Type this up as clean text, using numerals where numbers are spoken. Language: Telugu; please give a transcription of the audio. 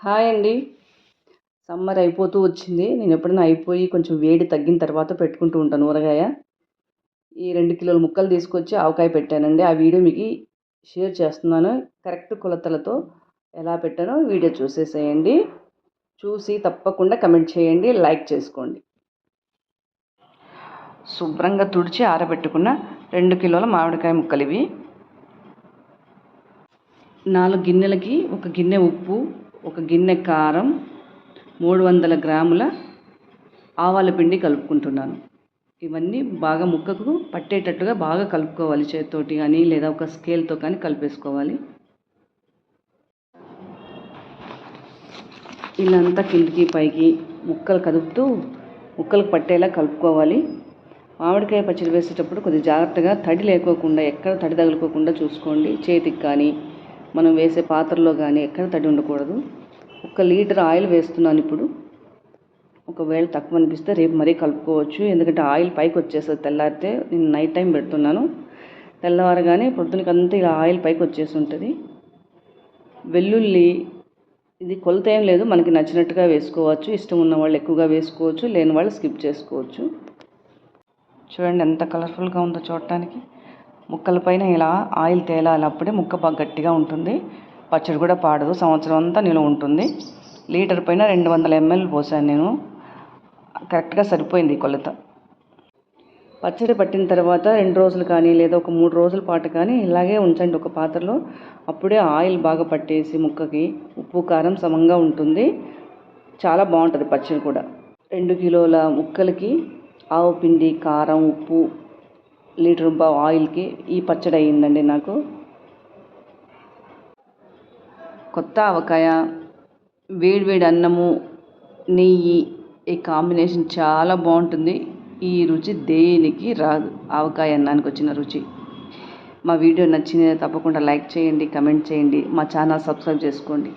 హాయ్ అండి. సమ్మర్ అయిపోతూ వచ్చింది. నేను ఎప్పుడైనా అయిపోయి కొంచెం వేడి తగ్గిన తర్వాత పెట్టుకుంటూ ఉంటాను ఊరగాయ. ఈ 2 కిలోల ముక్కలు తీసుకొచ్చి ఆవకాయ పెట్టానండి. ఆ వీడియో మీకు షేర్ చేస్తున్నాను. కరెక్ట్ కొలతలతో ఎలా పెట్టానో వీడియో చూసేసేయండి. చూసి తప్పకుండా కమెంట్ చేయండి, లైక్ చేసుకోండి. శుభ్రంగా తుడిచి ఆరబెట్టుకున్న 2 కిలోల మామిడికాయ ముక్కలు ఇవి. 4 గిన్నెలకి 1 గిన్నె ఉప్పు, 1 గిన్నె కారం, 300 గ్రాముల ఆవాల పిండి కలుపుకుంటున్నాను. ఇవన్నీ బాగా ముక్కకు పట్టేటట్టుగా బాగా కలుపుకోవాలి. చేతితోటి కానీ లేదా ఒక స్కేల్తో కానీ కలిపేసుకోవాలి. ఇలా అంతా కిందికి పైకి ముక్కలు కదుపుతూ ముక్కలకు పట్టేలా కలుపుకోవాలి. మామిడికాయ పచ్చడి వేసేటప్పుడు కొద్దిగా జాగ్రత్తగా తడి లేకోకుండా, ఎక్కడ తడి తగులుకోకుండా చూసుకోండి. చేతికి కానీ మనం వేసే పాత్రలో కానీ ఎక్కడ తడి ఉండకూడదు. 1 లీటర్ ఆయిల్ వేస్తున్నాను ఇప్పుడు. ఒకవేళ తక్కువ అనిపిస్తే రేపు మరీ కలుపుకోవచ్చు. ఎందుకంటే ఆయిల్ పైకి వచ్చేస్తుంది తెల్లారితే. నేను నైట్ టైం పెడుతున్నాను. తెల్లవారగానే పొద్దునకంతా ఇలా ఆయిల్ పైకి వచ్చేసి ఉంటుంది. వెల్లుల్లి ఇది కొలత ఏం లేదు, మనకి నచ్చినట్టుగా వేసుకోవచ్చు. ఇష్టం ఉన్న వాళ్ళు ఎక్కువగా వేసుకోవచ్చు, లేని వాళ్ళు స్కిప్ చేసుకోవచ్చు. చూడండి ఎంత కలర్ఫుల్గా ఉందో చూడటానికి. ముక్కల పైన ఇలా ఆయిల్ తేలాలి, అప్పుడే ముక్క బాగా గట్టిగా ఉంటుంది. పచ్చడి కూడా పాడదు, సంవత్సరం అంతా నిలువ ఉంటుంది. లీటర్ పైన 200 ml పోసాను నేను. కరెక్ట్గా సరిపోయింది కొలత. పచ్చడి పట్టిన తర్వాత 2 రోజులు కానీ లేదా ఒక 3 రోజుల పాటు కానీ ఇలాగే ఉంచండి ఒక పాత్రలో. అప్పుడే ఆయిల్ బాగా పట్టేసి ముక్కకి ఉప్పు కారం సమంగా ఉంటుంది. చాలా బాగుంటుంది పచ్చడి కూడా. 2 కిలోల ముక్కలకి ఆవు పిండి, కారం, ఉప్పు, లీటర్ ఆయిల్కి ఈ పచ్చడి అయ్యిందండి నాకు. కొత్త ఆవకాయ, వేడివేడి అన్నము, నెయ్యి, ఈ కాంబినేషన్ చాలా బాగుంటుంది. ఈ రుచి దేనికి రాదు, ఆవకాయ అన్నానికి వచ్చిన రుచి. మా వీడియో నచ్చింది తప్పకుండా లైక్ చేయండి, కమెంట్ చేయండి, మా ఛానల్ సబ్స్క్రైబ్ చేసుకోండి.